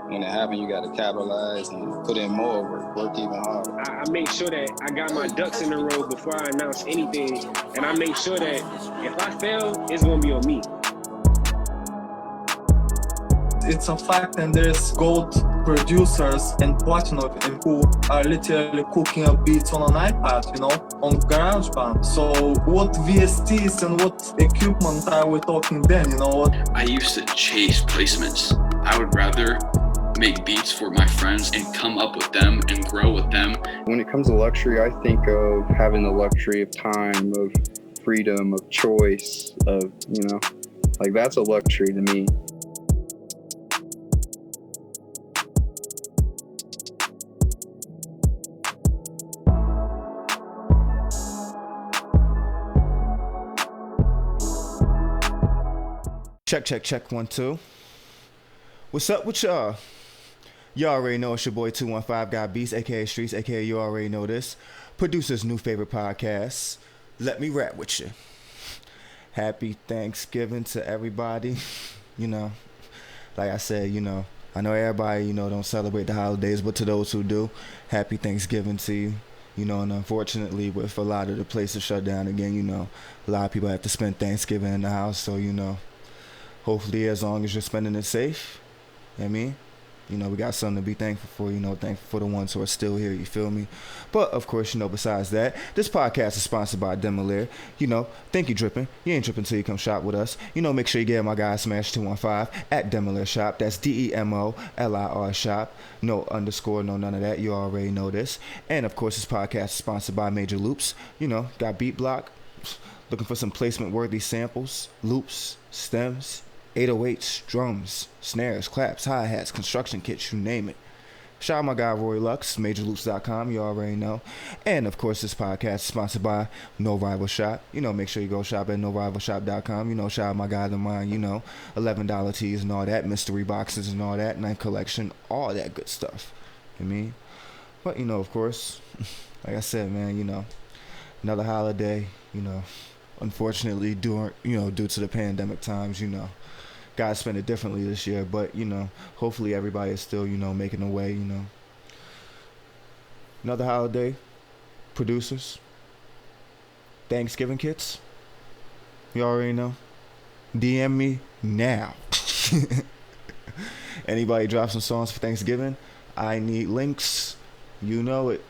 when it happens, you got to capitalize and put in more work even harder. I make sure that I got my ducks in a row before I announce anything, and I make sure that if I fail, it's gonna be on me. It's a fact, and there's gold producers and platinum who are literally cooking up beats on an iPad, you know, on GarageBand. So what VSTs and what equipment are we talking then, you know? I used to chase placements. I would rather make beats for my friends and come up with them and grow with them. When it comes to luxury, I think of having the luxury of time, of freedom, of choice, of, you know, like that's a luxury to me. Check, 1, 2. What's up with y'all? Y'all already know it's your boy 215 Got Beats, aka Streets, aka you already know this. Producer's new favorite podcast, Let Me Rap With You. Happy Thanksgiving to everybody. You know, like I said, you know, I know everybody, you know, don't celebrate the holidays, but to those who do, happy Thanksgiving to you. You know, and unfortunately, with a lot of the places shut down again, you know, a lot of people have to spend Thanksgiving in the house, so, you know, hopefully, as long as you're spending it safe, you know what I mean? You know, we got something to be thankful for, you know, thankful for the ones who are still here, you feel me? But, of course, you know, besides that, this podcast is sponsored by Dotmidorii. You know, think you dripping. You ain't dripping until you come shop with us. You know, make sure you get my guy Smash 215 at Dotmidorii Shop. That's DEMOLIR Shop. No underscore, no none of that. You already know this. And, of course, this podcast is sponsored by Major Loops. You know, got Beat Block. Looking for some placement-worthy samples, loops, stems, 808s, drums, snares, claps, hi-hats, construction kits, you name it. Shout out my guy Rory Luxe, MajorLoops.com, you already know. And of course this podcast is sponsored by No Rival Shop. You know, make sure you go shop at NoRivalShop.com. You know, shout out my guy the mine, you know, $11 tees and all that, mystery boxes and all that, knife collection, all that good stuff. You know what I mean? But you know, of course, like I said, man, you know, another holiday, you know, unfortunately due to the pandemic times, you know, gotta spend it differently this year, but you know, hopefully everybody is still, you know, making a way, you know. Another holiday, producers, Thanksgiving kits, you already know. DM me now. Anybody drop some songs for Thanksgiving? I need links. You know it.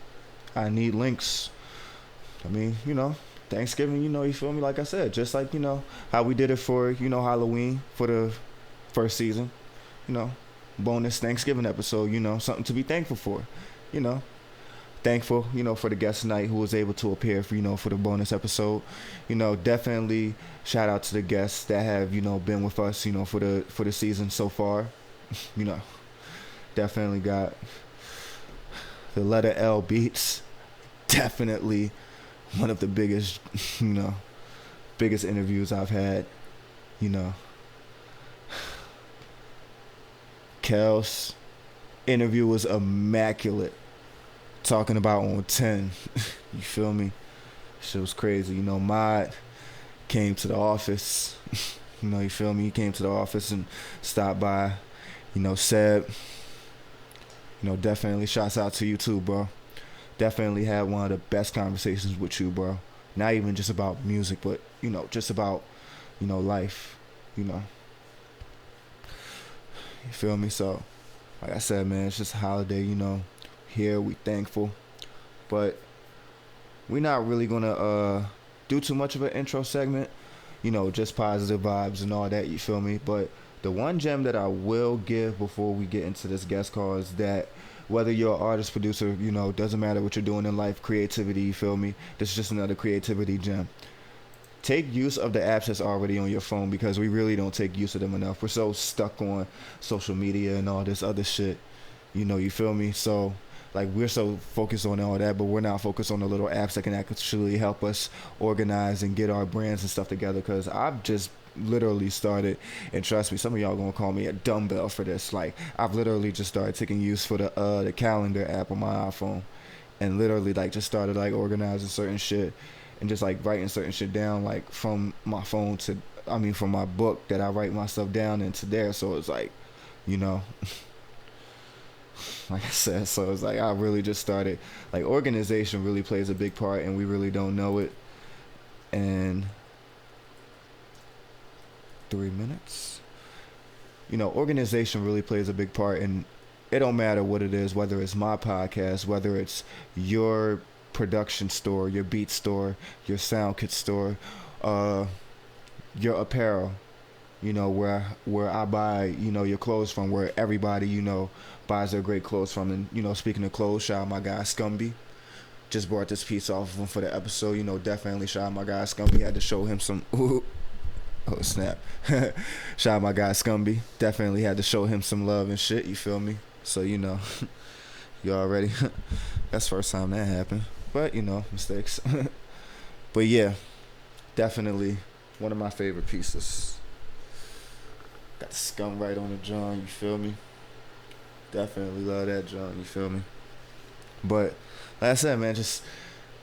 I need links. I mean, you know, Thanksgiving, you know, you feel me? Like I said, just like, you know, how we did it for, you know, Halloween for the first season, you know, bonus Thanksgiving episode, you know, something to be thankful for, you know. Thankful, you know, for the guest tonight who was able to appear for, you know, for the bonus episode. You know, definitely shout out to the guests that have, you know, been with us, you know, for the season so far. You know, definitely got the letter L beats. Definitely one of the biggest, you know, biggest interviews I've had, you know. Kel's interview was immaculate. Talking about on 10. You feel me? Shit was crazy. You know, Mod came to the office. You know, you feel me? He came to the office and stopped by. You know, Seb. You know, definitely shouts out to you too, bro. Definitely had one of the best conversations with you, bro. Not even just about music, but, you know, just about, you know, life, you know. You feel me? So, like I said, man, it's just a holiday, you know. Here, we thankful. But we're not really gonna do too much of an intro segment. You know, just positive vibes and all that, you feel me? But the one gem that I will give before we get into this guest call is that whether you're an artist, producer, you know, doesn't matter what you're doing in life, creativity, you feel me? This is just another creativity gem. Take use of the apps that's already on your phone because we really don't take use of them enough. We're so stuck on social media and all this other shit. You know, you feel me? So, like, we're so focused on all that, but we're not focused on the little apps that can actually help us organize and get our brands and stuff together because I've just literally started, and trust me, some of y'all gonna call me a dumbbell for this. Like, I've literally just started taking use for the calendar app on my iPhone and literally, like, just started, like, organizing certain shit and just, like, writing certain shit down, like, from my phone to, from my book that I write my stuff down into there. So it's like, you know, like I said, so it's like I really just started. Like organization really plays a big part, and we really don't know it. And 3 minutes. Organization really plays a big part, and it don't matter what it is, whether it's my podcast, whether it's your production store, your beat store, your sound kit store, your apparel, where I buy, your clothes from, where everybody, buys their great clothes from. And, speaking of clothes, shout out my guy SKUM. Just brought this piece off of him for the episode. Definitely shout out my guy SKUM. Had to show him some, oh snap. Shout out my guy SKUM. Definitely had to show him some love and shit, you feel me? So, you already, that's the first time that happened. But, mistakes. But yeah, definitely one of my favorite pieces. Got the SKUM right on the John, you feel me? Definitely love that John, you feel me? But like I said, man, just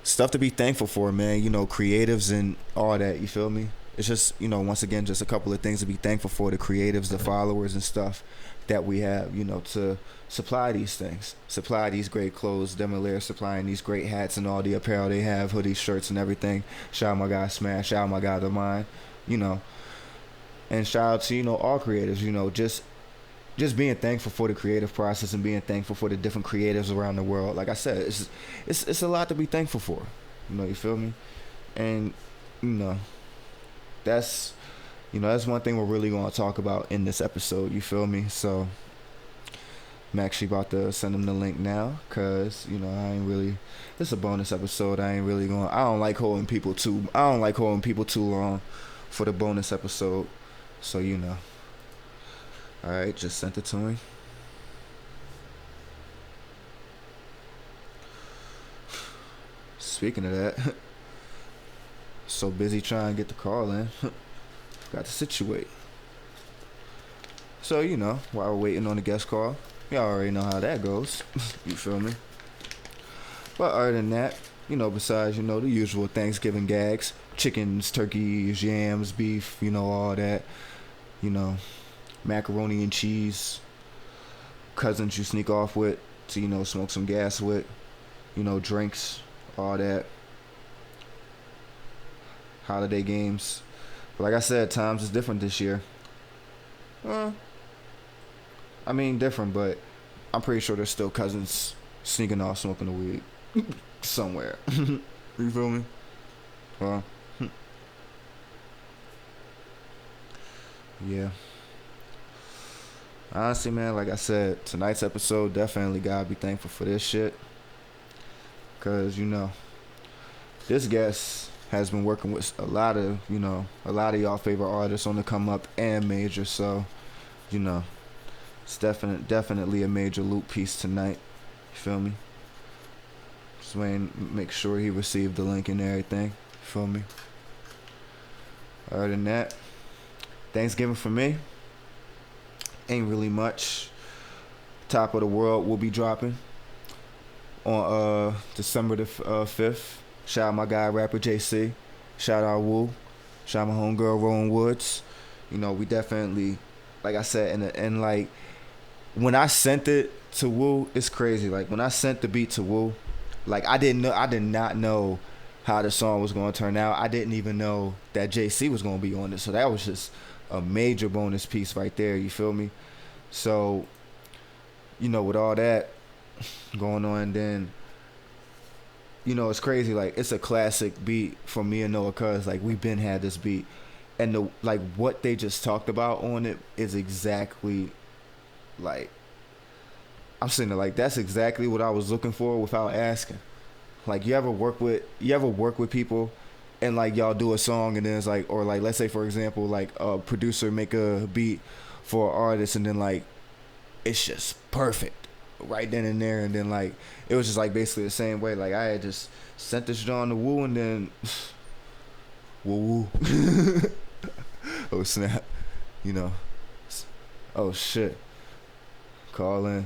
stuff to be thankful for, man. Creatives and all that, you feel me? It's just, once again, just a couple of things to be thankful for, the creatives, the followers and stuff that we have, to supply these things, supply these great clothes, Demolaire supplying these great hats and all the apparel they have, hoodies, shirts and everything. Shout out my guy Smash, shout out my guy The Mind, and shout out to, all creatives, just being thankful for the creative process and being thankful for the different creatives around the world. Like I said, it's a lot to be thankful for, you feel me? And, that's one thing we're really going to talk about in this episode, you feel me? So I'm actually about to send them the link now, because I ain't really, it's a bonus episode. I don't like holding people too long for the bonus episode. So alright, just sent it to me. Speaking of that, so busy trying to get the call in. Got to situate. So, while we're waiting on the guest call, y'all already know how that goes. You feel me? But other than that, besides, the usual Thanksgiving gags, chickens, turkeys, yams, beef, all that, macaroni and cheese, cousins you sneak off with to, smoke some gas with, drinks, all that, holiday games. But like I said, times is different this year. Different, but I'm pretty sure there's still cousins sneaking off smoking the weed somewhere. You feel me? Yeah. Honestly, man, like I said, tonight's episode definitely gotta be thankful for this shit. Cause this guest has been working with a lot of y'all favorite artists on the come up and major, so it's definitely a major loop piece tonight. You feel me? Swain, make sure he received the link and everything. You feel me? Other than that, Thanksgiving for me ain't really much. Top of the World will be dropping on December the 5th. Shout out my guy RapperJaycee. Shout out Whu. Shout out my homegirl Whu Rowan Woods. We definitely, like I said, and like when I sent it to Whu, it's crazy. Like when I sent the beat to Whu, like I did not know how the song was gonna turn out. I didn't even know that JC was gonna be on it. So that was just a major bonus piece right there, you feel me? So, with all that going on, then it's crazy. Like it's a classic beat for me and Noah, cuz like we've been had this beat, and what they just talked about on it is exactly like, I'm sitting there like, that's exactly what I was looking for without asking. Like you ever work with people and like y'all do a song and then it's like, or like let's say for example like a producer make a beat for an artist and then like it's just perfect right then and there, and then like it was just like basically the same way. Like I had just sent this John to Whu and then woo oh snap, oh shit, call in.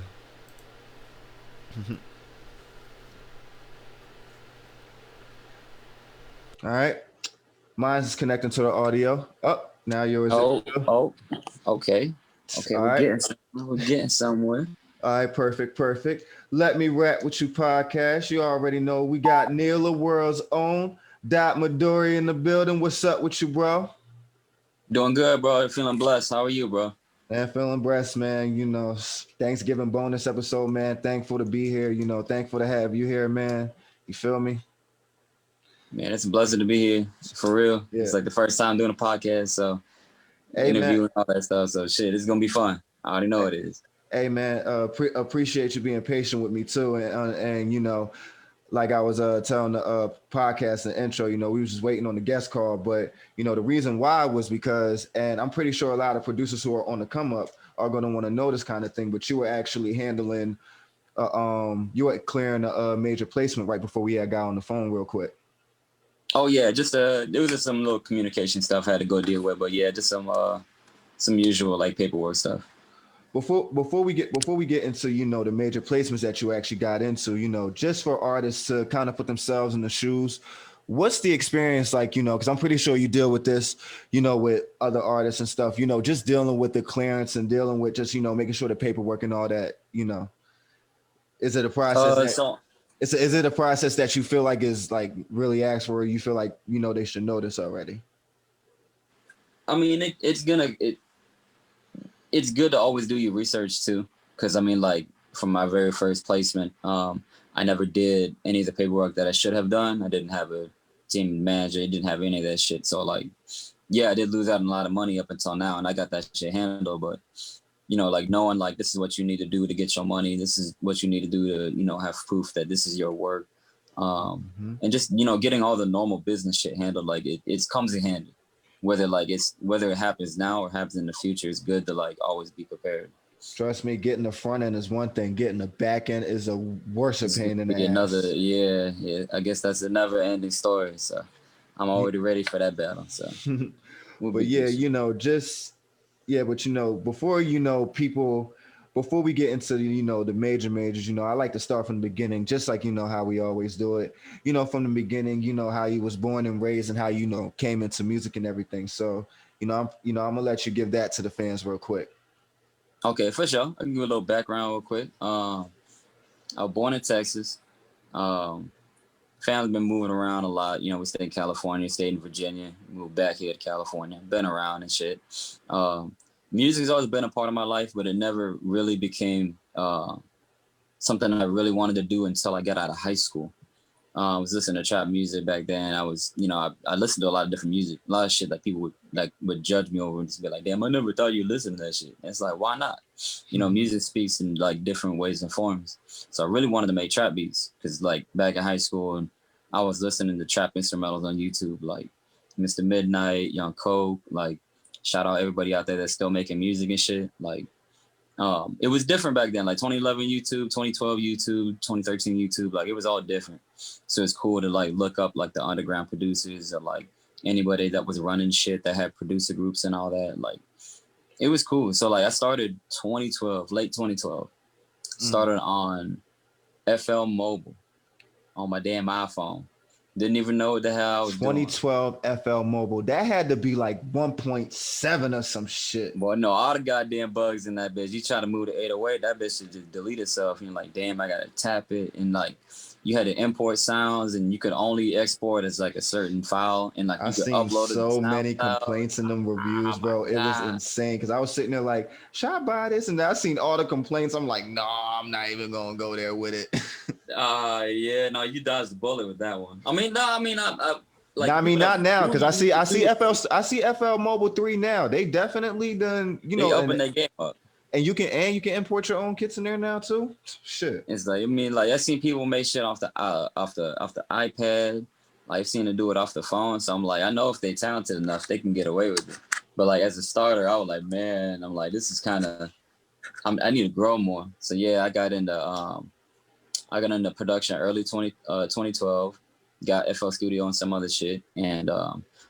All right, mine's connecting to the audio. Oh, now yours. Okay. All We're right. getting somewhere. All right, perfect. Let Me Rap With You podcast. You already know we got Neilaworld's own Dotmidorii in the building. What's up with you, bro? Doing good, bro. Feeling blessed. How are you, bro? Man, feeling blessed, man. You know, Thanksgiving bonus episode, man. Thankful to be here. You know, thankful to have you here, man. You feel me? Man, it's a blessing to be here. For real. Yeah. It's like the first time doing a podcast, so hey, interview man. and all that stuff. So shit, it's gonna be fun. I already know it is. Hey, man. Appreciate you being patient with me too, and you know, like I was telling the podcast and intro, you know, we was just waiting on the guest call, but you know, the reason why was because, and I'm pretty sure a lot of producers who are on the come up are going to want to know this kind of thing, but you were actually handling, you were clearing a major placement right before we had got on the phone real quick. Oh yeah, just there was just some little communication stuff I had to go deal with, but yeah, just some usual like paperwork stuff. Before we get into, you know, the major placements that you actually got into, you know, just for artists to kind of put themselves in the shoes, what's the experience like, you know, because I'm pretty sure you deal with this, you know, with other artists and stuff, you know, just dealing with the clearance and dealing with just, you know, making sure the paperwork and all that, you know, is it a process is it a process that you feel like is like really asked for, or you feel like, you know, they should know this already? I mean, it's good to always do your research too, because I mean, like from my very first placement, I never did any of the paperwork that I should have done. I didn't have a team manager. I didn't have any of that shit. So like, yeah, I did lose out on a lot of money up until now, and I got that shit handled. But you know, like knowing like this is what you need to do to get your money. This is what you need to do to, you know, have proof that this is your work, and just, you know, getting all the normal business shit handled. Like it comes in handy. Whether it happens now or happens in the future, it's good to like always be prepared. Trust me, getting the front end is one thing. Getting the back end is a worse pain in the ass. Yeah. I guess that's a never ending story. So I'm already ready for that battle. So, but yeah, you know, but you know, before we get into, you know, the majors, you know, I like to start from the beginning, just like, you know, how we always do it, you know, from the beginning, you know, how you was born and raised and how, you know, came into music and everything. So, I'm gonna let you give that to the fans real quick. Okay, for sure. I can give a little background real quick. I was born in Texas. Family been moving around a lot. You know, we stayed in California, stayed in Virginia, moved back here to California, been around and shit. Music's always been a part of my life, but it never really became something I really wanted to do until I got out of high school. I was listening to trap music back then. I was, you know, I listened to a lot of different music, a lot of shit that people would judge me over and just be like, damn, I never thought you listened to that shit. And it's like, why not? You know, music speaks in like different ways and forms. So I really wanted to make trap beats because like back in high school, and I was listening to trap instrumentals on YouTube, like Mr. Midnight, YungCoke, like shout out everybody out there that's still making music and shit. Like, it was different back then, like 2011 YouTube, 2012 YouTube, 2013 YouTube, like it was all different. So it's cool to like look up like the underground producers or like anybody that was running shit that had producer groups and all that. Like it was cool. So like I started late 2012, started on FL Mobile on my damn iPhone. Didn't even know what the hell I was 2012 doing. FL Mobile. That had to be like 1.7 or some shit. Boy, no, all the goddamn bugs in that bitch. You try to move to 808, that bitch should just delete itself. And you're like, damn, I gotta tap it. And like, you had to import sounds, and you could only export as like a certain file. And like, you could upload it. So many complaints in them reviews, bro. It was insane. Cause I was sitting there like, should I buy this? And I seen all the complaints. I'm like, no, I'm not even gonna go there with it. Yeah, no, you dodged the bullet with that one. Not now, because I see FL Mobile 3 now. They definitely done, you know, open that game up. And you can import your own kits in there now too. Shit. It's like, I mean, like I seen people make shit off the iPad. Like I've seen them do it off the phone. So I'm like, I know if they talented enough, they can get away with it. But like as a starter, I was like, man, I'm like, this is kind of, I need to grow more. So yeah, I got into production early 2012. Got FL Studio and some other shit. And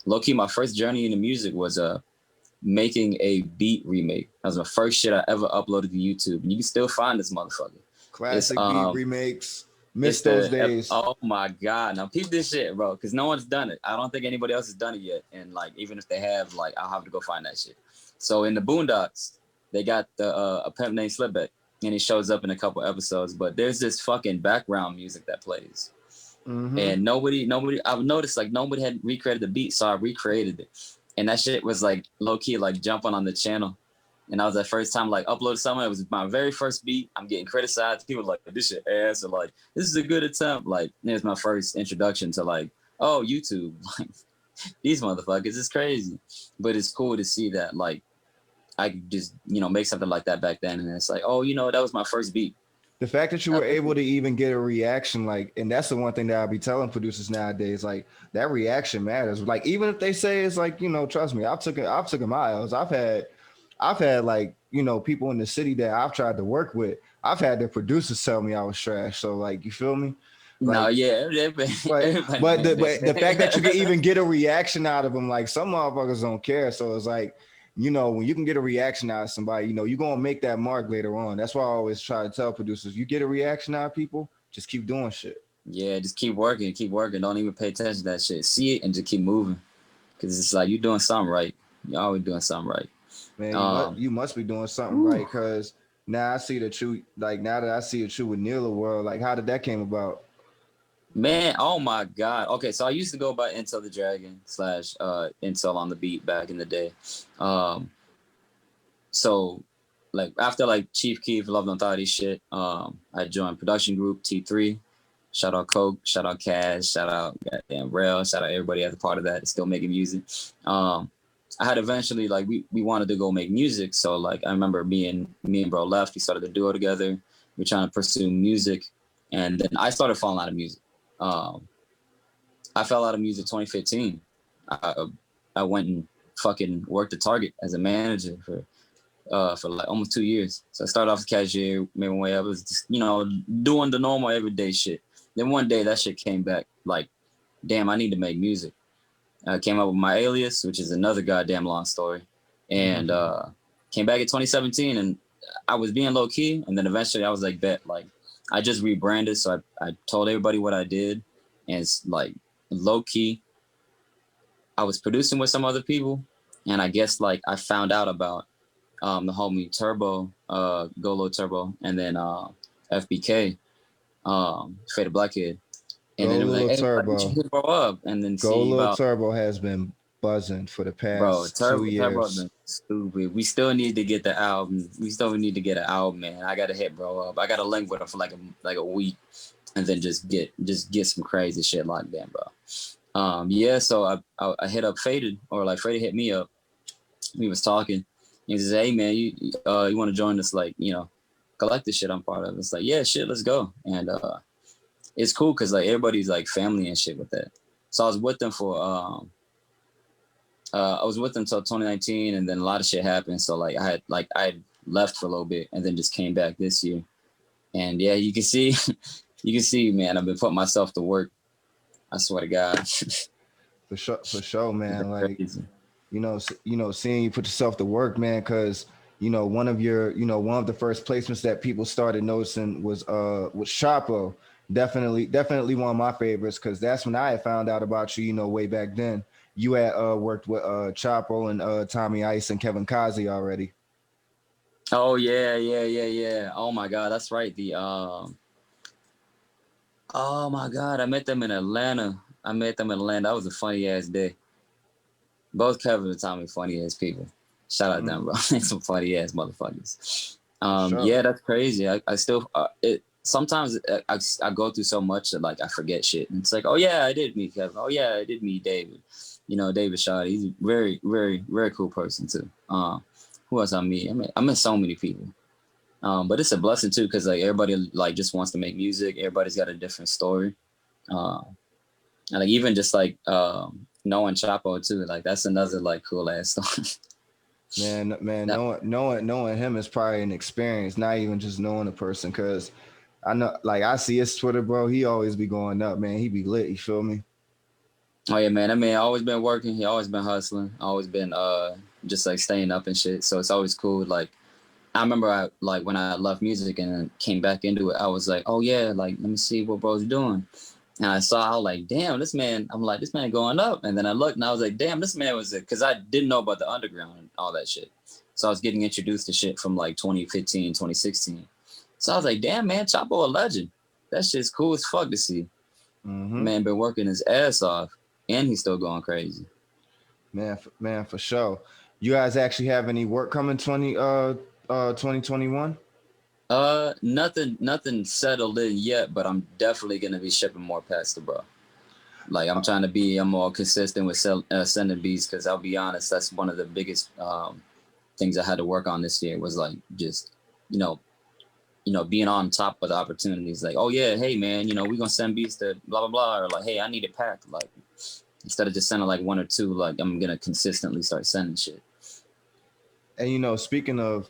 low key, my first journey into music was making a beat remake. That was the first shit I ever uploaded to YouTube. And you can still find this motherfucker. Classic beat remakes. Miss those days. Oh my God. Now peep this shit, bro, because no one's done it. I don't think anybody else has done it yet. And like, even if they have, like, I'll have to go find that shit. So in the Boondocks, they got a pimp named Slipback. and he shows up in a couple episodes, but there's this fucking background music that plays. And nobody, I've noticed like nobody had recreated the beat, so I recreated it. And that shit was like low key, like jumping on the channel. And that was the first time like uploaded something. It was my very first beat. I'm getting criticized. People were like, this shit ass, or like, this is a good attempt. Like, it was my first introduction to like, oh, YouTube. Like, these motherfuckers is crazy. But it's cool to see that like I could just, you know, make something like that back then. And it's like, oh, you know, that was my first beat. The fact that you were able to even get a reaction, like, and that's the one thing that I'll be telling producers nowadays, like that reaction matters. Like, even if they say it's like, you know, trust me, I've taken miles. I've had like, you know, people in the city that I've tried to work with. I've had the producers tell me I was trash. So like, you feel me? Like, no, yeah. But the fact that you can even get a reaction out of them, like some motherfuckers don't care. So it's like, you know, when you can get a reaction out of somebody, you know, you're going to make that mark later on. That's why I always try to tell producers, you get a reaction out of people, just keep doing shit. Yeah, just keep working. Don't even pay attention to that shit. See it and just keep moving. Because it's like, you're doing something right. You're always doing something right. Man, you must be doing something right, because now I see that you, like, now that I see that you with Neilaworld, like, how did that came about? Man, oh my God. Okay, so I used to go by Intel the Dragon / IntelontheBeat back in the day. So like after like Chief Keef, Love Don't Thought shit, I joined production group T3. Shout out Coke, shout out Cash, shout out goddamn Rail, shout out everybody as a part of that, still making music. I had eventually like we wanted to go make music. So like I remember me and bro left, we started a duo together. We're trying to pursue music. And then I started falling out of music. I fell out of music 2015. I went and fucking worked at Target as a manager for like almost 2 years. So I started off as cashier, made my way up. I was just, you know, doing the normal everyday shit. Then one day that shit came back like, damn, I need to make music. I came up with my alias, which is another goddamn long story. And came back in 2017 and I was being low key. And then eventually I was like, bet, like, I just rebranded, so I told everybody what I did, and it's like low key. I was producing with some other people, and I guess like I found out about the homie Turbo, Lil Turbo, and then FBK, Faded Blackhead, and then it was like, hey, Turbo, you grow up, and then Lil Turbo has been buzzing for the past 2 years. Turbo's been stupid. We still need to get the album. We still need to get an album, man. I gotta hit bro up. I gotta link with him for like a week, and then just get some crazy shit like that, bro. Yeah. So I hit up Faded, or like Faded hit me up. We was talking. He says, "Hey man, you want to join us? Like, you know, collect the shit I'm part of." It's like, yeah, shit, let's go. And it's cool because like everybody's like family and shit with that. So I was with them for I was with them until 2019, and then a lot of shit happened. So like I had left for a little bit, and then just came back this year. And yeah, you can see, man, I've been putting myself to work. I swear to God. For sure, man. Like, you know, seeing you put yourself to work, man, because you know one of the first placements that people started noticing was Chapo. Definitely one of my favorites, because that's when I had found out about you. You know, way back then. You had worked with Chapo and Tommy Ice and Kevin Kazi already. Oh yeah. Oh my God, that's right. Oh my God, I met them in Atlanta. That was a funny ass day. Both Kevin and Tommy funny ass people. Shout out them, bro. Some funny ass motherfuckers. Sure. Yeah, that's crazy. I still sometimes I go through so much that like I forget shit. And it's like, oh yeah, I did meet Kevin. Oh yeah, I did meet David. You know, David Shaw, he's a very, very, very cool person too. Who else I meet? I met so many people. But it's a blessing too, because like everybody like just wants to make music. Everybody's got a different story. And like even just like knowing Chapo too, like that's another like cool ass story. Man, knowing him is probably an experience, not even just knowing a person, because I know, like, I see his Twitter, bro. He always be going up, man. He be lit. You feel me? Oh yeah, man. I mean, always been working. He always been hustling. Always been just like staying up and shit. So it's always cool. Like, I remember when I left music and came back into it, I was like, oh yeah, like let me see what bro's doing. And I was like, damn, this man. I'm like, this man going up. And then I looked and I was like, damn, this man was it, because I didn't know about the underground and all that shit. So I was getting introduced to shit from like 2015, 2016. So I was like, damn, man, Chapo a legend. That shit's cool as fuck to see. Man been working his ass off, and he's still going crazy. Man, for sure. You guys actually have any work coming 2021? Nothing settled in yet, but I'm definitely gonna be shipping more packs to bro. Like I'm trying to be more consistent with sending beats, because I'll be honest, that's one of the biggest things I had to work on this year was like just being on top of the opportunities. Like, oh yeah, hey man, we're gonna send beats to blah blah blah, or like, hey, I need a pack. Like instead of just sending like one or two, like I'm gonna consistently start sending shit. And speaking of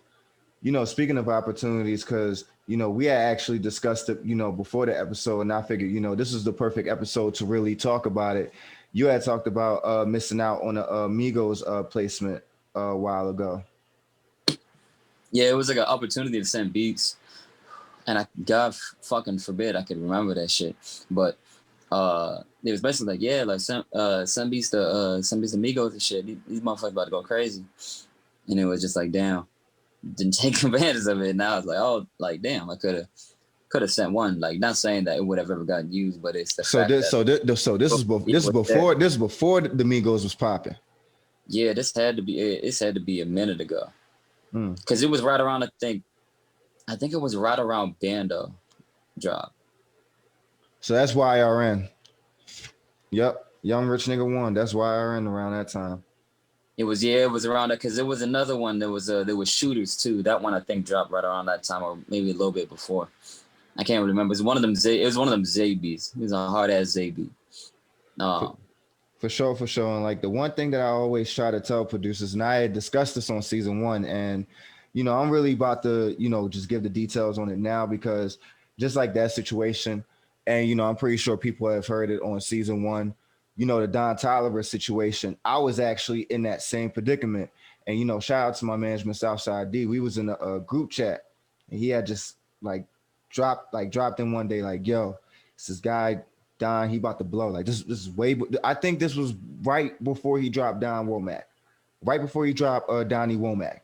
opportunities, because we had actually discussed it before the episode, and I figured this is the perfect episode to really talk about it. You had talked about missing out on a Migos placement a while ago. Yeah, it was like an opportunity to send beats, and God fucking forbid I could remember that shit. But it was basically like, yeah, like send beats to Migos and shit. These motherfuckers about to go crazy, and it was just like, damn. Didn't take advantage of it. Now it's like, oh, like damn, I could have sent one. Like, not saying that it would have ever gotten used, but it's the fact this is before the Migos was popping. Yeah, this had to be a minute ago, because it was right around I think it was right around Bando drop. So that's YRN. Yep, Young Rich Nigga 1. That's YRN around that time. It was around that, because there was another one. There was Shooters too. That one I think dropped right around that time, or maybe a little bit before. I can't remember. It was one of them Zay beats. It was a hard ass Zay beat. For sure. And like the one thing that I always try to tell producers, and I had discussed this on season 1, and I'm really about to just give the details on it now, because just like that situation, and I'm pretty sure people have heard it on season 1. The Don Toliver situation, I was actually in that same predicament. And, shout out to my management, Southside D. We was in a group chat, and he had just dropped in one day, like, yo, this guy, Don, he about to blow. Like, this is I think this was right before he dropped Don Womack. Right before he dropped Donnie Womack.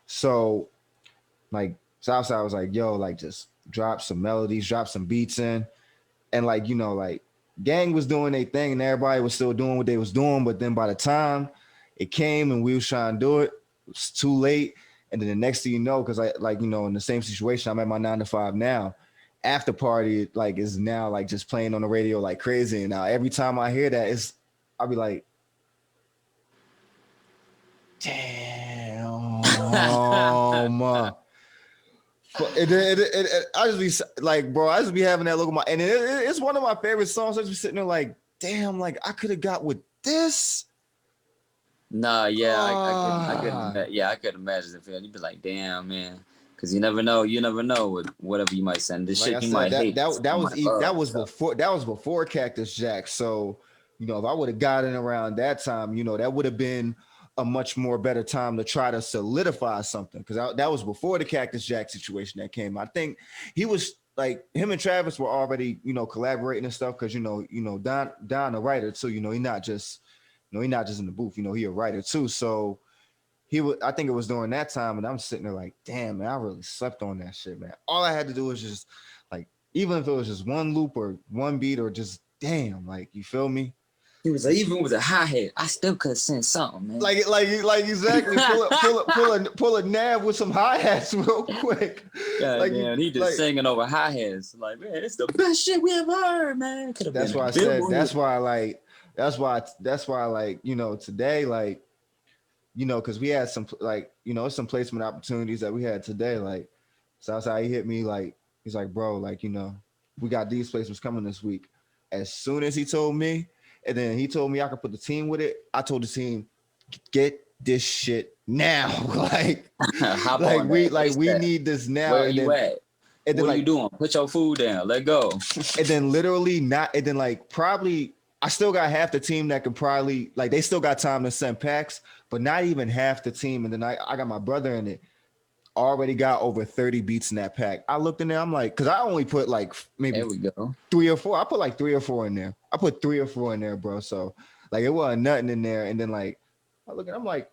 So, like, Southside was like, yo, like, just drop some melodies, drop some beats in. And, like, Gang was doing their thing, and everybody was still doing what they was doing. But then by the time it came and we was trying to do it, it was too late. And then the next thing you know, because in the same situation, I'm at my 9 to 5 now. After party, like, is now like just playing on the radio like crazy. And now every time I hear that, I'll be like, damn. I just be like, bro, I just be having that look at my, and it's one of my favorite songs. I just be sitting there like, damn, like I could have got with this. Nah, yeah, I could imagine the feeling. You'd be like, damn, man, because you never know with whatever you might send. This like shit you might hate. That was before Cactus Jack. So if I would have gotten around that time, that would have been a much more better time to try to solidify something, because that was before the Cactus Jack situation that came. I think he was like, him and Travis were already collaborating and stuff, because Don a writer too. He's not just in the booth. He a writer too. So I think it was during that time, and I'm sitting there like, damn, man, I really slept on that shit, man. All I had to do was just like, even if it was just one loop or one beat, or just damn, like, you feel me? He was like, even with a hi-hat, I still could have sent something, man. Like exactly. pull a nab with some hi-hats real quick. God, like, man, he just singing over hi-hats. Like, man, it's the best shit we ever heard, man. That's why I said. That's why today, like, because we had some some placement opportunities that we had today. Like, Southside, he hit me like, he's like, bro, like, we got these placements coming this week. As soon as he told me. And then he told me I could put the team with it. I told the team, get this shit now. We need this now. Where you at? And then, what are you doing? Put your food down. Let go. And then probably I still got half the team that could probably, like, they still got time to send packs, but not even half the team. And then I got my brother in it. Already got over 30 beats in that pack. I looked in there, I'm like, because I only put like maybe 3 or 4. I put like 3 or 4 in there. I put 3 or 4 in there, bro. So like, it wasn't nothing in there. And then like, I look at, I'm like,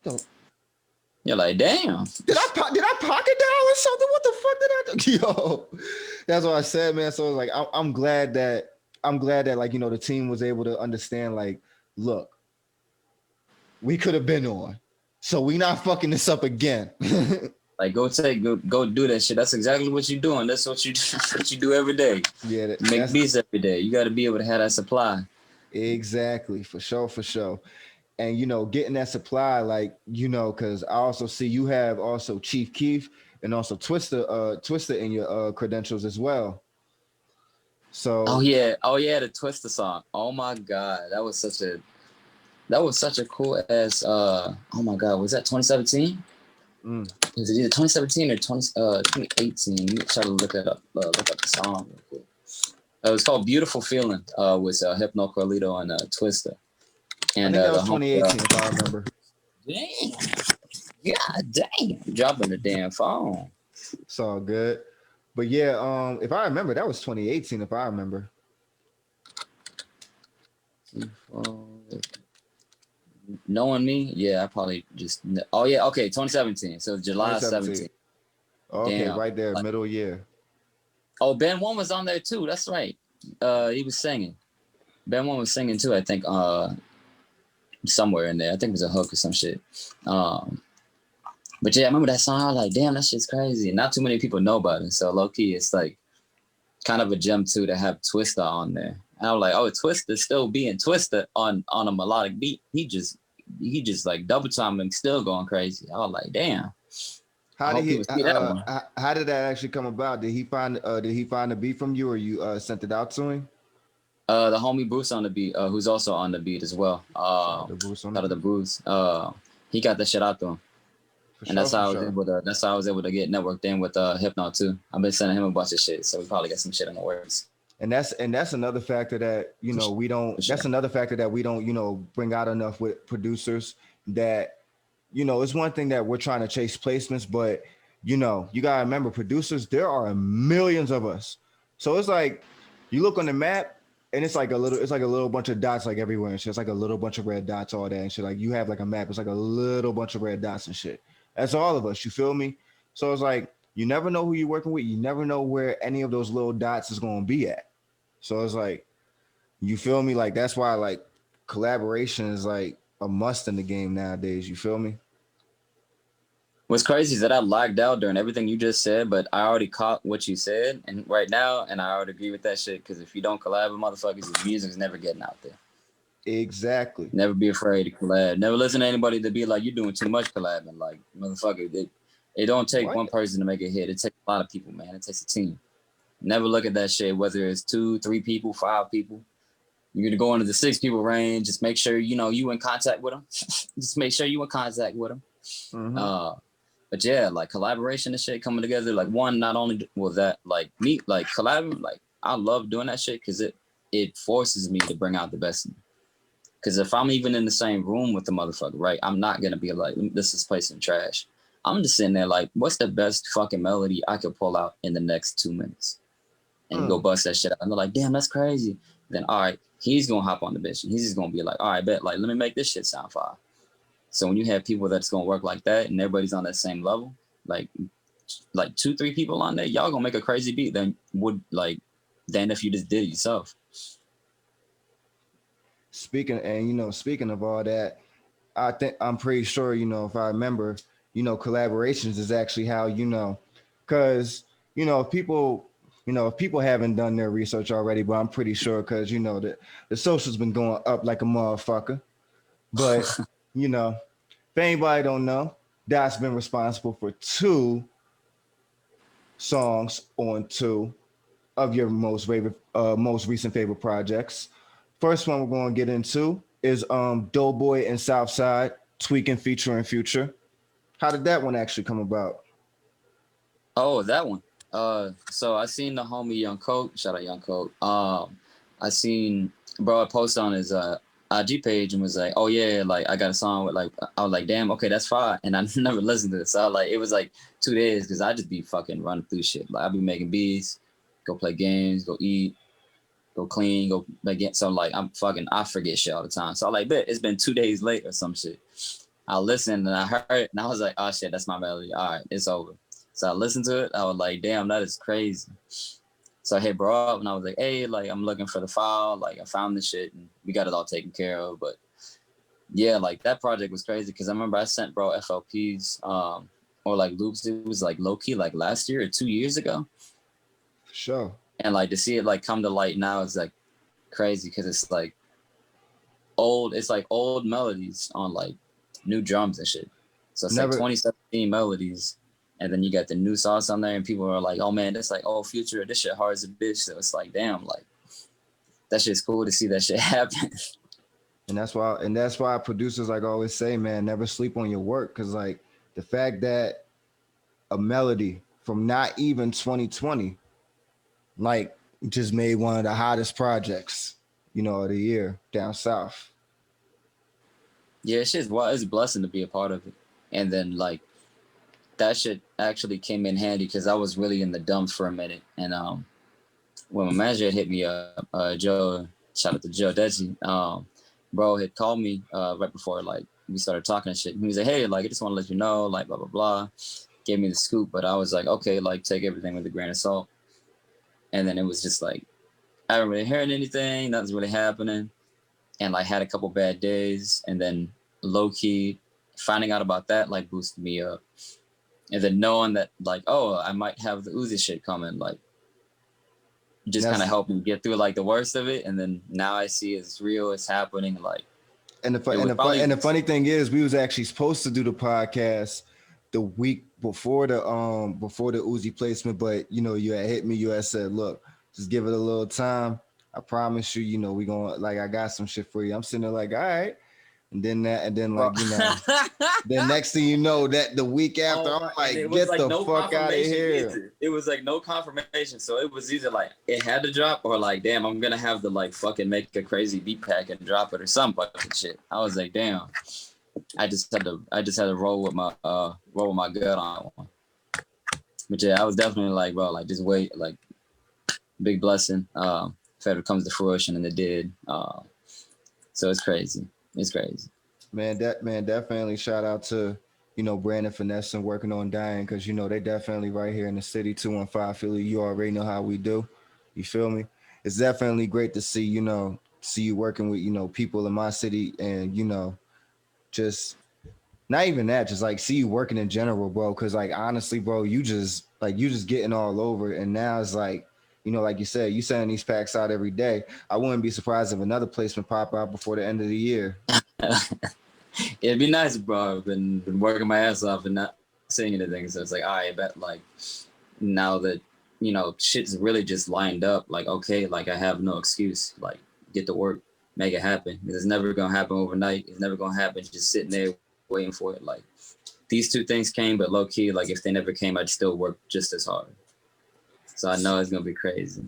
you're like, damn. Did I pocket dial or something? What the fuck what did I do? Yo, that's what I said, man. So like, I'm glad that like, you know, the team was able to understand, like, look, we could have been on, so we not fucking this up again. Like, go do that shit. That's exactly what you're doing. That's what you do every day. Yeah, make beats every day. You got to be able to have that supply. Exactly, for sure. And you know, getting that supply, like, you know, because I also see you have also Chief Keef and also Twista in your credentials as well. So oh yeah, the Twista song. Oh my god, that was such a cool ass. Oh my god, was that 2017? Is it either 2017 or 2018? Let me try to look that up. Look up the song real quick. It was called "Beautiful Feeling" with Hypno Carlito and Twista. And I think that was 2018, if I remember. Damn, god damn, dropping the damn phone. It's all good. But yeah, if I remember, that was 2018, if I remember. Knowing me, yeah, I probably just. Oh yeah, okay, 2017. So July 17. Okay, damn. right there, middle year. Oh, Ben One was on there too. That's right. He was singing. Ben One was singing too, I think. Somewhere in there. I think it was a hook or some shit. But yeah, I remember that song. I was like, damn, that shit's crazy. Not too many people know about it. So low key, it's like kind of a gem too to have Twista on there. And I was like, oh, Twista still being Twista on a melodic beat. He just like double timing, still going crazy. I was like, damn. How did that actually come about? Did he find the beat from you, or you sent it out to him? The homie Bruce on the beat, who's also on the beat as well. Out of the Bruce. He got that shit out to him. That's how I was able to get networked in with Hypno too. I've been sending him a bunch of shit, so we probably got some shit in the works. And that's another factor that, you know, we don't. That's another factor that we don't, you know, bring out enough with producers. That, you know, it's one thing that we're trying to chase placements, but you know, you gotta remember, producers, there are millions of us. So it's like you look on the map and it's like a little bunch of dots like everywhere and shit. It's like a little bunch of red dots, all that and shit. Like you have like a map, it's like a little bunch of red dots and shit. That's all of us, you feel me? So it's like you never know who you're working with. You never know where any of those little dots is gonna be at. So it's like, you feel me? Like that's why like collaboration is like a must in the game nowadays. You feel me? What's crazy is that I lagged out during everything you just said, but I already caught what you said and right now, and I already agree with that shit. Because if you don't collab with motherfuckers, the music's never getting out there. Exactly. Never be afraid to collab. Never listen to anybody to be like, you're doing too much collabing. Like, motherfucker, it don't take one person to make a hit. It takes a lot of people, man. It takes a team. Never look at that shit, whether it's 2, 3 people, 5 people. You're gonna go into the 6 people range. Just make sure, you know, you in contact with them. Just make sure you in contact with them. Mm-hmm. But yeah, like collaboration and shit coming together. Like one, not only was that like me, like collabing, like I love doing that shit because it forces me to bring out the best in me. Because if I'm even in the same room with the motherfucker, right, I'm not gonna be like, this is place in trash. I'm just sitting there like, what's the best fucking melody I could pull out in the next 2 minutes? And go bust that shit out. And they're like, damn, that's crazy. Then all right, he's gonna hop on the bitch and he's just gonna be like, all right, bet, like let me make this shit sound fire. So when you have people that's gonna work like that and everybody's on that same level, like 2, 3 people on there, y'all gonna make a crazy beat than if you just did it yourself. Speaking of all that, I'm pretty sure, you know, if I remember, you know, collaborations is actually how, you know, because, you know, if people haven't done their research already, but I'm pretty sure because, you know, the social's been going up like a motherfucker. But, you know, if anybody don't know, Dot's been responsible for 2 songs on 2 of your most recent favorite projects. First one we're going to get into is Doe Boy and Southside, Tweakin featuring Future. How did that one actually come about? Oh, that one. So I seen the homie YungCoke, shout out YungCoke. I seen bro post on his IG page and was like, oh yeah, like I got a song with like, I was like, damn, okay, that's fine. And I never listened to it. So like, it was like 2 days because I just be fucking running through shit. Like I be making beats, go play games, go eat, go clean, go again. So like I forget shit all the time. So I like, bet it's been 2 days late or some shit. I listened and I heard it and I was like, oh shit, that's my melody. All right, it's over. So I listened to it. I was like, damn, that is crazy. So I hit bro up and I was like, hey, like I'm looking for the file. Like I found this shit and we got it all taken care of. But yeah, like that project was crazy because I remember I sent bro FLPs or like loops. It was like low key like last year or 2 years ago. For sure. And like to see it like come to light now is like crazy because it's like old melodies on like new drums and shit. So it's like 2017 melodies. And then you got the new sauce on there and people are like, oh man, that's like, oh Future, this shit hard as a bitch. So it's like, damn, like that shit's cool to see that shit happen. And that's why producers like always say, man, never sleep on your work. Cause like the fact that a melody from not even 2020, like just made one of the hottest projects, you know, of the year down south. Yeah, it's a blessing to be a part of it. And then like that shit actually came in handy because I was really in the dumps for a minute. And when my manager hit me up, Joe, shout out to Joe Desi, bro had called me right before like we started talking and shit. He was like, hey, like I just want to let you know, like blah blah blah. Gave me the scoop, but I was like, okay, like take everything with a grain of salt. And then it was just like I haven't really heard anything, nothing's really happening. And like had a couple bad days, and then low key finding out about that like boosted me up. And then knowing that like, oh, I might have the Uzi shit coming, like just kind of helped me get through like the worst of it. And then now I see it's real, it's happening. Like, and the funny thing is, we was actually supposed to do the podcast the week before the Uzi placement, but you know, you had hit me, you had said, look, just give it a little time. I promise you, you know, we gonna like I got some shit for you. I'm sitting there like, all right. And then like, you know, then next thing you know, that the week after, I'm like, get like the no fuck out of here. Either. It was like no confirmation. So it was either like it had to drop or like, damn, I'm gonna have to like fucking make a crazy beat pack and drop it or some fucking shit. I was like, damn. I just had to roll with my gut on one. But yeah, I was definitely like, bro, like just wait, like big blessing. If it comes to fruition, and it did. So it's crazy. It's crazy. Man, definitely shout out to, you know, Brandon Finesse and Working on Dying, because, you know, they definitely right here in the city, 215 Philly. You already know how we do. You feel me? It's definitely great to see, you know, you working with, you know, people in my city and, you know, just not even that, just like see you working in general, bro. Cause like, honestly, bro, you just getting all over. And now it's like, you know, like you said, you sending these packs out every day. I wouldn't be surprised if another placement pop out before the end of the year. It'd be nice, bro. I've been working my ass off and not seeing anything. So it's like, all right, bet like now that, you know, shit's really just lined up, like, okay, like I have no excuse, like get to work, make it happen. It's never going to happen overnight. It's never going to happen just sitting there waiting for it. Like these two things came, but low key, like if they never came, I'd still work just as hard. So I know it's gonna be crazy.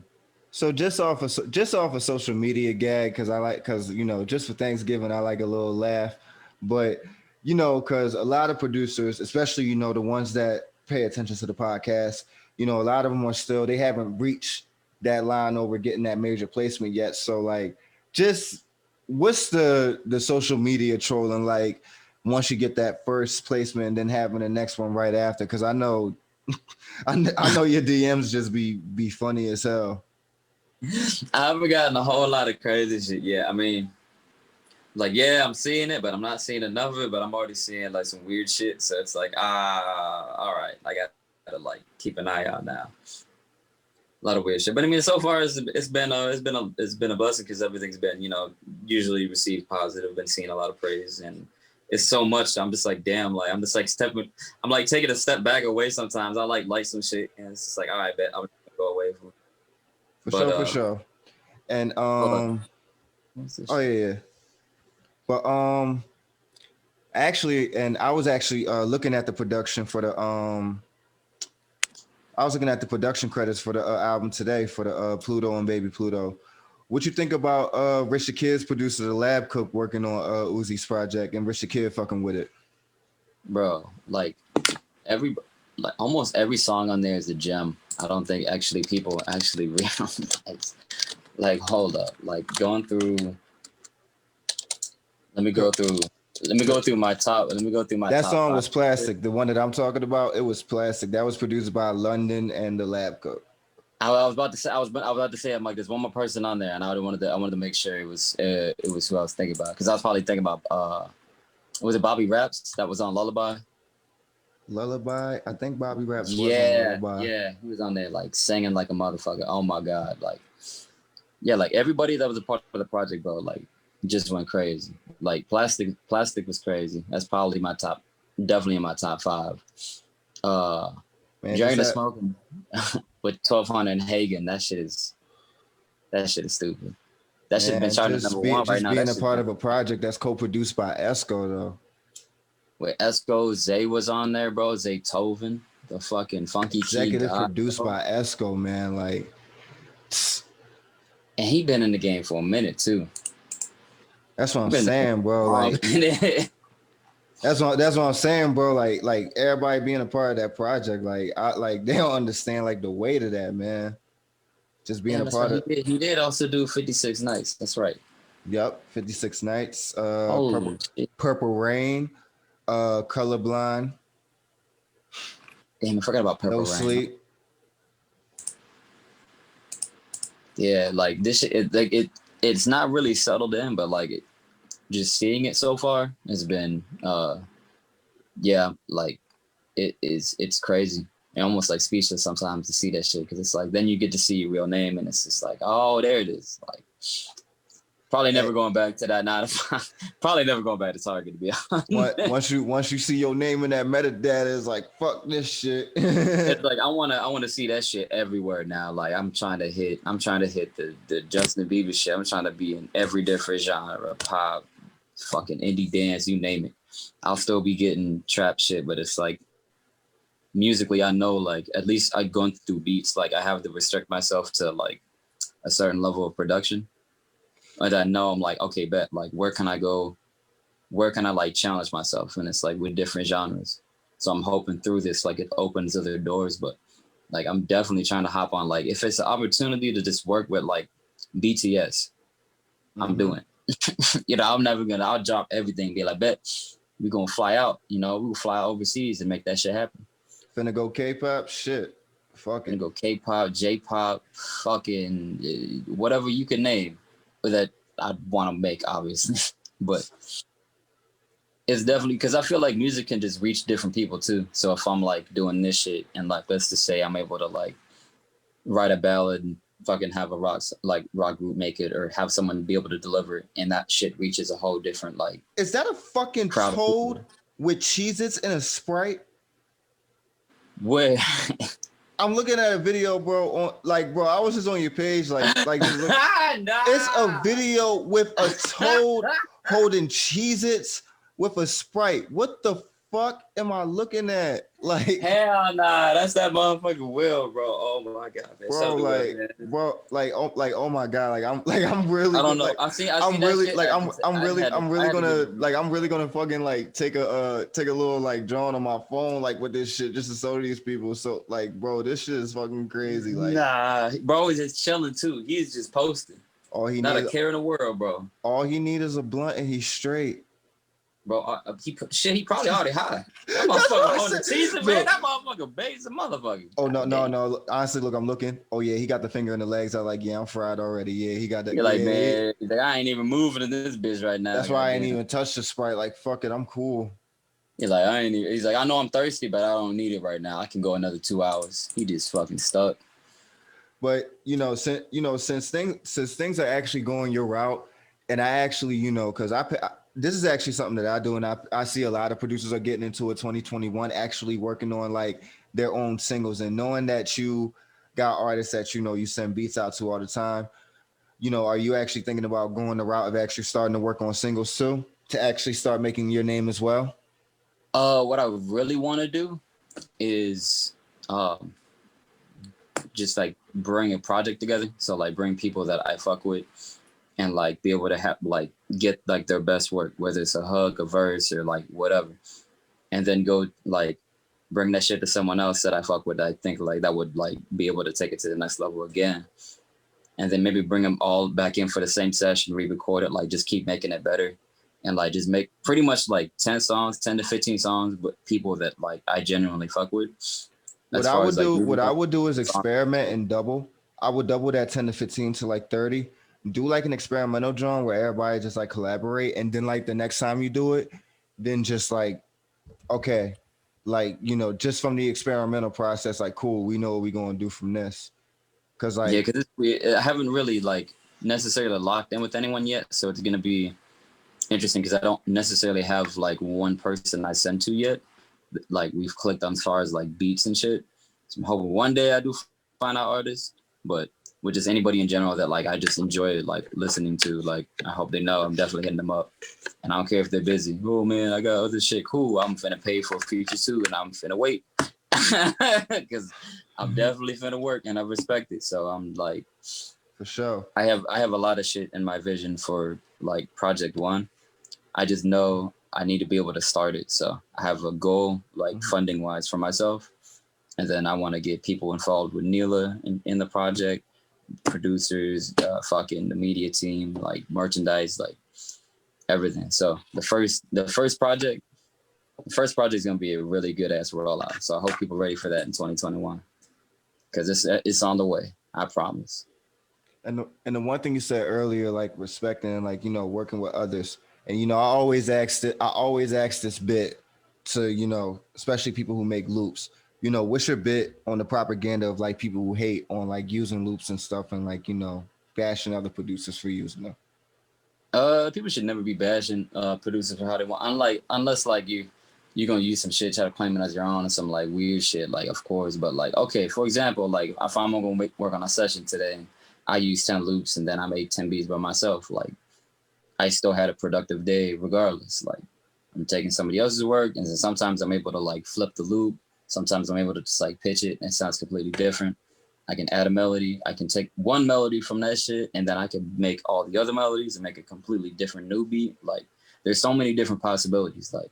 So just off of social media gag, because you know, just for Thanksgiving, I like a little laugh. But you know, because a lot of producers, especially, you know, the ones that pay attention to the podcast, you know, a lot of them are still, they haven't reached that line over getting that major placement yet. So like, just what's the social media trolling like once you get that first placement and then having the next one right after? Because I know I know your DMs just be funny as hell. I haven't gotten a whole lot of crazy shit yet. I mean, like, yeah, I'm seeing it, but I'm not seeing enough of it, but I'm already seeing like some weird shit. So it's like, all right, I gotta like keep an eye out now. A lot of weird shit. But I mean, so far it's been a blessing because everything's been, you know, usually received positive, been seeing a lot of praise, and it's so much. I'm just like, damn, like I'm just like I'm like taking a step back away sometimes. I like some shit, and it's just like, all right, bet I'm gonna go away from. For sure. And oh yeah. But actually, and I was actually looking at the production for the I was looking at the production credits for the album today for the Pluto and Baby Pluto. What you think about Rich the Kid's producer, TheLabCook, working on Uzi's project and Rich the Kid fucking with it? Bro, like almost every song on there is a gem. I don't think actually people actually realize. Like, hold up, like going through. Let me go through Let me go through my top. That top song five. was Plastic. The one that I'm talking about, it was Plastic. That was produced by London and TheLabCook. I was about to say, I'm like, there's one more person on there, and I wanted to make sure it was who I was thinking about, because I was probably thinking about was it Bobby Raps that was on Lullaby? Lullaby, I think Bobby Raps was on Lullaby. Yeah, he was on there like singing like a motherfucker. Oh my god, like yeah, like everybody that was a part of the project, bro, like just went crazy. Like Plastic was crazy. That's probably definitely in my top 5. Man, Jerry the Smoking with 1200 and Hagen, that shit is stupid. That should have been charting number 1 right now. Just being a part of a project that's co-produced by Esco though. With Esco, Zay was on there, bro. Zay Tovin, the fucking funky executive produced by Esco, man. Like, and he been in the game for a minute too. That's what I'm saying, bro. Like, that's what I'm saying, bro. Like everybody being a part of that project, like they don't understand like the weight of that, man. Just being a part of. He did also do 56 Nights. That's right. Yep, 56 Nights. Purple Rain. Colorblind. Damn, I forgot about Purple Rain. No Sleep. Yeah, like this shit, it's not really settled in, but like just seeing it so far has been yeah, like it's crazy. And almost like speechless sometimes to see that shit, because it's like then you get to see your real name and it's just like, oh, there it is. Like probably never going back to that 9 to 5. Probably never going back to Target, to be honest. Once you see your name in that metadata, it's like fuck this shit. It's like I wanna see that shit everywhere now. Like I'm trying to hit the Justin Bieber shit. I'm trying to be in every different genre, pop, fucking indie dance, you name it. I'll still be getting trap shit, but it's like musically I know like at least I going through beats, like I have to restrict myself to like a certain level of production. And I know I'm like, okay, bet, like where can I go? Where can I like challenge myself? And it's like with different genres. So I'm hoping through this, like it opens other doors, but like I'm definitely trying to hop on, like if it's an opportunity to just work with like BTS, I'm doing it. You know, I'll drop everything, be like, bet we're gonna fly out, you know, we'll fly overseas and make that shit happen. Finna go K-pop, shit. Fucking go K-pop, J-pop, fucking whatever you can name that I'd want to make, obviously. But it's definitely because I feel like music can just reach different people too. So if I'm like doing this shit and like let's just say I'm able to like write a ballad and fucking have a rock group make it, or have someone be able to deliver it, and that shit reaches a whole different like. Is that a fucking Toad with Cheez-Its and a Sprite? Where? I'm looking at a video, bro. Bro, I was just on your page, nah. It's a video with a Toad holding Cheez-Its with a Sprite. What the fuck am I looking at? Like, hell nah, that's that motherfucking Will, bro. Oh my god, man. Oh my god, I'm really. I don't know. Like, I'm really gonna fucking like take a little like drawing on my phone like with this shit just to show these people. So like, bro, this shit is fucking crazy. Like, nah, bro is just chilling too. He's just posting. Not a care in the world, bro. All he need is a blunt and he's straight. Bro, he probably already high. That motherfucker on the teaser, man. That motherfucker base a motherfucker. Oh, no. Honestly, look, I'm looking. Oh, yeah, he got the finger in the legs. I'm like, yeah, I'm fried already. Yeah, he got that. You're like, man, I ain't even moving in this bitch right now. That's why I ain't even touched the Sprite. Like, fuck it, I'm cool. He's like, he's like, I know I'm thirsty, but I don't need it right now. I can go another 2 hours. He just fucking stuck. But, since things are actually going your route, and I actually, because this is actually something that I do, and I see a lot of producers are getting into it 2021, actually working on like their own singles, and knowing that you got artists that you send beats out to all the time. Are you actually thinking about going the route of actually starting to work on singles too, to actually start making your name as well? What I really want to do is just like bring a project together. So like bring people that I fuck with and like be able to have like get like their best work, whether it's a hook, a verse, or like whatever, and then go like bring that shit to someone else that I fuck with. I think like that would like be able to take it to the next level again, and then maybe bring them all back in for the same session, re-record it, like just keep making it better, and like just make pretty much like 10 to 15 songs, but people that like I genuinely fuck with. What I would do is experiment and double. I would double that 10 to 15 to like 30. Do like an experimental drum where everybody just like collaborate, and then like the next time you do it, then just like, okay, like, you know, just from the experimental process, like, cool, we know what we're gonna do from this. Cause like, yeah, because I haven't really like necessarily locked in with anyone yet, so it's gonna be interesting because I don't necessarily have like one person I send to yet. Like we've clicked on as far as like beats and shit. So I'm hoping one day I do find out artists, but with just anybody in general that like I just enjoy like listening to, like I hope they know I'm definitely hitting them up. And I don't care if they're busy. Oh man, I got other shit. Cool, I'm finna pay for Future too, and I'm finna wait. Because I'm definitely finna work and I respect it. So I'm like, for sure. I have a lot of shit in my vision for like Project One. I just know I need to be able to start it. So I have a goal, like funding wise, for myself. And then I want to get people involved with Neila in the project, producers, fucking the media team, like merchandise, like everything. So the first project is gonna be a really good ass rollout. So I hope people are ready for that in 2021, because it's on the way. I promise. And the one thing you said earlier, like respecting, like, you know, working with others. And, you know, I always ask this bit to, you know, especially people who make loops, you know, what's your bit on the propaganda of like people who hate on like using loops and stuff, and like, you know, bashing other producers for using them? People should never be bashing producers for how they want. Unless like you're gonna use some shit, try to claim it as your own and some like weird shit, like of course. But like, okay, for example, like if I'm gonna work on a session today, I use 10 loops and then I made 10 beats by myself. Like I still had a productive day regardless. Like I'm taking somebody else's work, and then sometimes I'm able to like flip the loop. Sometimes I'm able to just like pitch it and it sounds completely different. I can add a melody. I can take one melody from that shit, and then I can make all the other melodies and make a completely different new beat. Like there's so many different possibilities. Like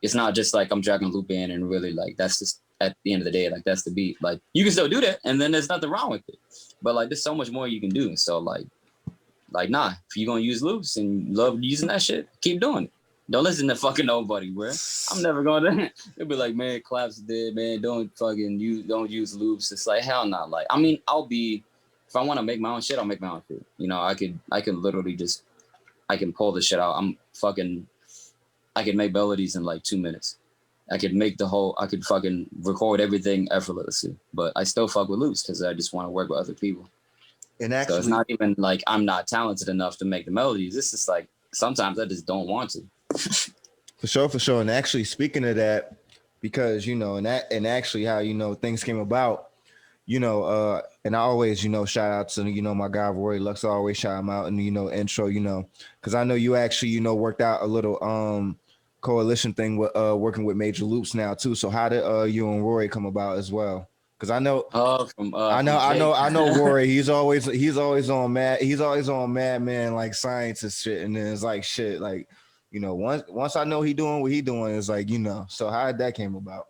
it's not just like I'm dragging a loop in and really like that's just at the end of the day, like that's the beat. Like you can still do that, and then there's nothing wrong with it. But like there's so much more you can do. So like nah, if you're gonna use loops and you love using that shit, keep doing it. Don't listen to fucking nobody, bro. I'm never gonna. They'll be like, man, claps dead, man. Don't use loops. It's like hell not. Like I mean, if I want to make my own shit, I'll make my own shit. You know, I can literally just I can pull the shit out. I can make melodies in like 2 minutes. I could fucking record everything effortlessly. But I still fuck with loops because I just want to work with other people. And actually, so it's not even like I'm not talented enough to make the melodies. It's just like sometimes I just don't want to. For sure. And actually, speaking of that, because you know, and actually how, you know, things came about, you know, and I always, you know, shout out to, you know, my guy Rory, Luxe. I always shout him out in the, you know, intro, you know, because I know you actually, you know, worked out a little coalition thing with working with Major Loops now too. So how did you and Rory come about as well? Because I know, I know Rory. He's always on madman like scientist shit, and then it's like shit, like, you know, once I know he doing what he doing, it's like, you know. So how did that came about?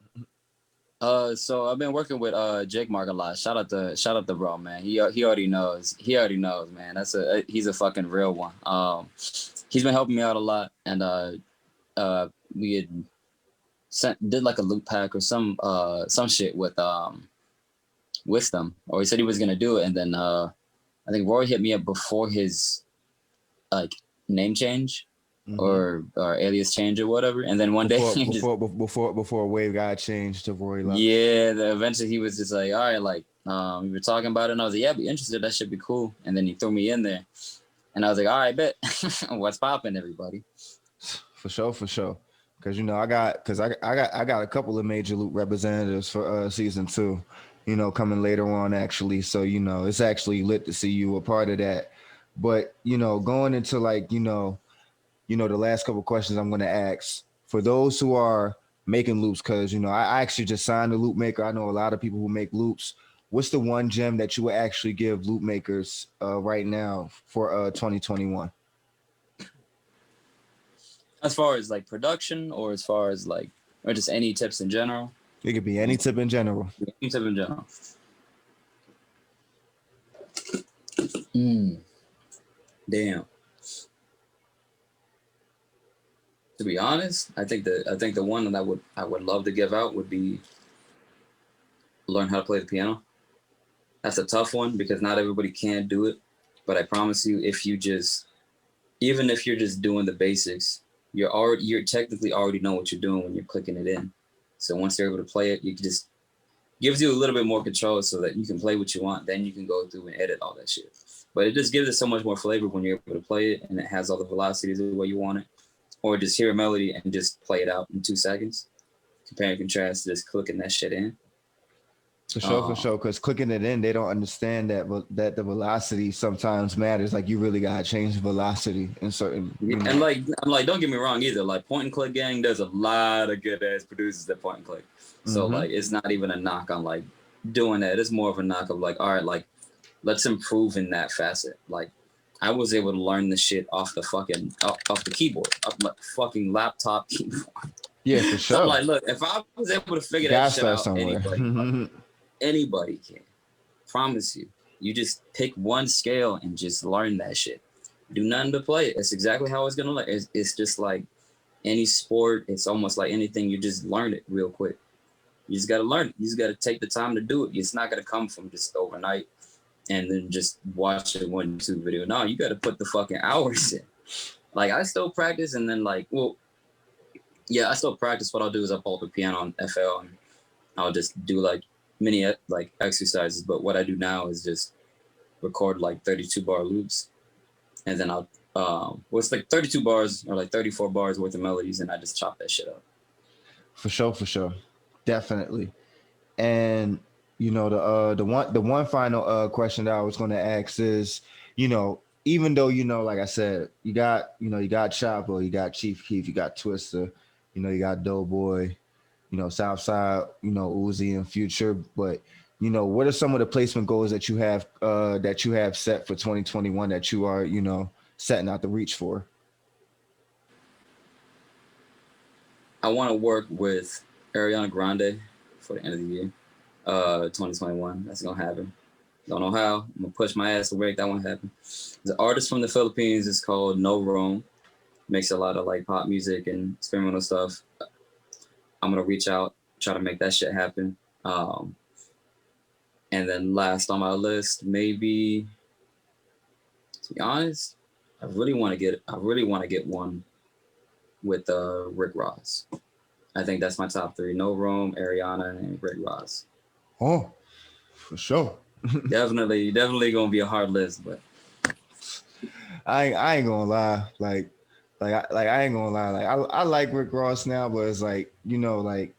So I've been working with Jake Mark a lot. Shout out to bro, man. He already knows. He already knows, man. He's a fucking real one. He's been helping me out a lot, and we had did like a loop pack or some shit with them, or he said he was gonna do it, and then I think Rory hit me up before his like name change. Mm-hmm. or alias change or whatever, and then one day before Wave got changed to Rory Luxe. Yeah, eventually he was just like, all right, like we were talking about it, and I was like, yeah, be interested, that should be cool. And then he threw me in there, and I was like, all right, bet. What's popping, everybody? For sure, because you know I got a couple of Major Loop representatives for season 2, you know, coming later on actually. So you know it's actually lit to see you a part of that. But you know, going into like you know the last couple of questions I'm going to ask for those who are making loops, because, you know, I actually just signed a loop maker. I know a lot of people who make loops. What's the one gem that you would actually give loop makers right now for 2021? As far as like production, or as far as like, or just any tips in general? It could be any tip in general. Any tip in general. Damn. To be honest, I think the one that I would love to give out would be learn how to play the piano. That's a tough one because not everybody can do it. But I promise you, even if you're just doing the basics, you're technically already know what you're doing when you're clicking it in. So once you're able to play it, you can just gives you a little bit more control so that you can play what you want. Then you can go through and edit all that shit. But it just gives it so much more flavor when you're able to play it and it has all the velocities the way you want it. Or just hear a melody and just play it out in 2 seconds. Compare and contrast, just clicking that shit in. For sure. Because clicking it in, they don't understand that the velocity sometimes matters. Like you really gotta change the velocity in certain. And like don't get me wrong either. Like point and click gang, there's a lot of good ass producers that point and click. So like it's not even a knock on like doing that. It's more of a knock of like, all right, like let's improve in that facet. Like I was able to learn this shit off the keyboard, off my fucking laptop keyboard. Yeah, for sure. So I'm like, look, if I was able to figure that shit out, anybody can. Promise you. You just pick one scale and just learn that shit. Do nothing but play it. That's exactly how it's gonna learn. It's just like any sport. It's almost like anything. You just learn it real quick. You just gotta learn it. You just gotta take the time to do it. It's not gonna come from just overnight and then just watch a 1 YouTube video. No, you gotta put the fucking hours in. Like I still practice and then like, well, yeah, I still practice. What I'll do is I'll pull up the piano on FL and I'll just do like mini like exercises. But what I do now is just record like 32 bar loops. And then I'll, it's like 32 bars or like 34 bars worth of melodies. And I just chop that shit up. For sure. Definitely. And, you know, the one final question that I was going to ask is, you know, even though, you know, like I said, you got Chapo, you got Chief Keef, you got Twista, you know, you got Doe Boy, you know, Southside, you know, Uzi and Future. But, you know, what are some of the placement goals that you have set for 2021 that you are, you know, setting out the reach for? I want to work with Ariana Grande for the end of the year, 2021. That's going to happen. Don't know how. I'm going to push my ass to make that one happen. The artist from the Philippines is called No Rome. Makes a lot of like pop music and experimental stuff. I'm going to reach out, try to make that shit happen. And then last on my list, maybe, to be honest, I really want to get one with Rick Ross. I think that's my top 3. No Rome, Ariana, and Rick Ross. Oh, for sure. definitely gonna be a hard list, but I ain't gonna lie. Like I ain't gonna lie. Like I like Rick Ross now, but it's like, you know, like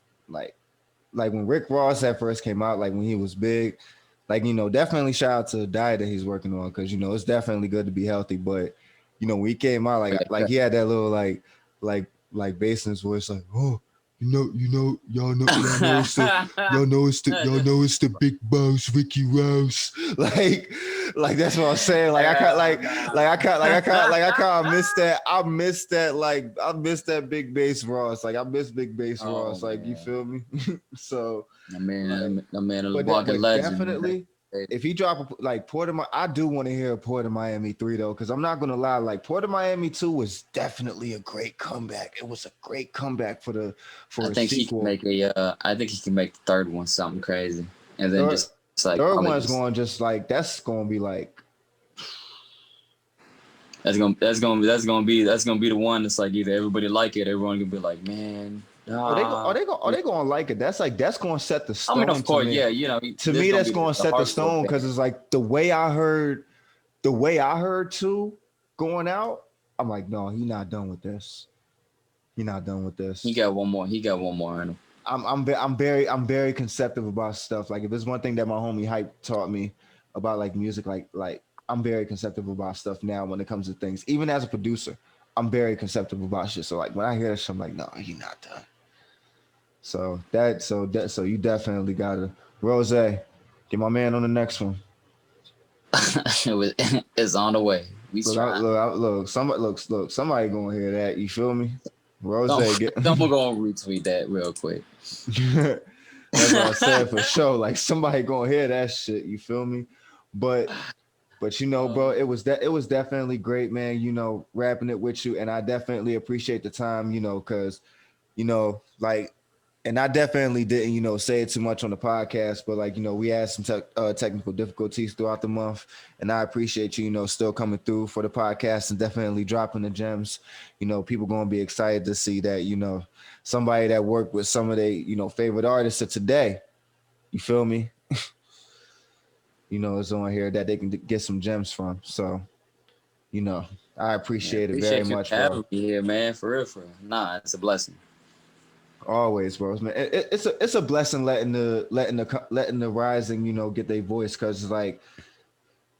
when Rick Ross at first came out, like when he was big, like, you know, definitely shout out to the diet that he's working on, because, you know, it's definitely good to be healthy. But, you know, when he came out, like he had that little like bass in his voice, like, oh, y'all know it's the big boss Ricky Ross. Like that's what I'm saying. Like I kind of miss that. I miss that big bass Ross. Like I miss big bass Ross. Like, man. You feel me? So the man is walking legend. Definitely. If he drop I do want to hear Port of Miami 3 though, because I'm not gonna lie, like Port of Miami 2 was definitely a great comeback. It was a great comeback for a sequel. I think he can make the third one something crazy, and then third one's going just like that's gonna be the one that's like either everybody like it, everyone gonna be like, man. Are they gonna like it? That's gonna set the stone. I mean, of course, yeah. You know, to me, that's gonna set the stone, because it's like the way I heard 2 going out. I'm like, no, he's not done with this. He got one more in him. I'm very conceptive about stuff. Like if there's one thing that my homie Hype taught me about like music, like I'm very conceptive about stuff now when it comes to things. Even as a producer, I'm very conceptive about shit. So like when I hear that shit, I'm like, no, he's not done. So you definitely gotta Rose, get my man on the next one. It's on the way. Look, somebody gonna hear that. You feel me? Rose, I'm gonna retweet that real quick. That's what I said for sure. Like somebody gonna hear that shit. You feel me? But But you know, bro, it was definitely great, man. You know, rapping it with you, and I definitely appreciate the time. You know, because you know, like, and I definitely didn't, you know, say it too much on the podcast, but like, you know, we had some technical difficulties throughout the month, and I appreciate you, you know, still coming through for the podcast and definitely dropping the gems. You know, people gonna be excited to see that, you know, somebody that worked with some of their, you know, favorite artists of today. You feel me? You know, is on here that they can get some gems from. So, you know, I appreciate it very much, bro. Having me here, man. For real. Nah, it's a blessing. Always, bro. Man, it's a blessing letting the rising, you know, get their voice, because like,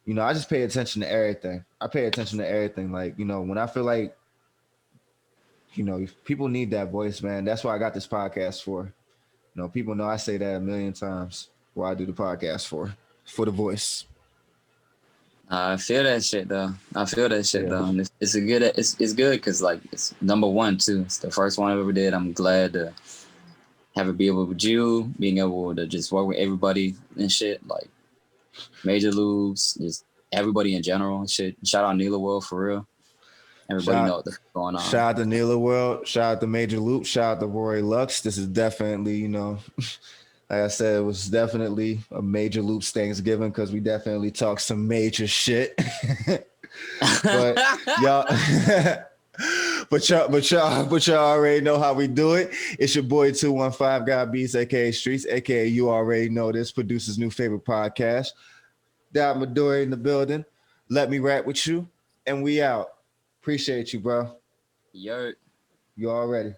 you know, I just pay attention to everything. I pay attention to everything. Like, you know, when I feel like, you know, people need that voice, man. That's why I got this podcast for. You know, people know I say that a million times. Why I do the podcast for the voice. I feel that shit though. And it's good because like it's number one too. It's the first one I ever did. I'm glad to have it be able with you, being able to just work with everybody and shit, like Major Lubes, just everybody in general and shit. Shout out Neilaworld for real. Everybody know what's going on. Shout out to Neilaworld, shout out to Major Loop, shout out to Rory Luxe. This is definitely, you know, like I said, it was definitely a Major Loops Thanksgiving because we definitely talked some major shit. But y'all, but y'all already know how we do it. It's your boy 215 God Beats, aka Streets, aka you already know this, producer's new favorite podcast. Dotmidorii in the building. Let me rap with you, and we out. Appreciate you, bro. Yo. You already.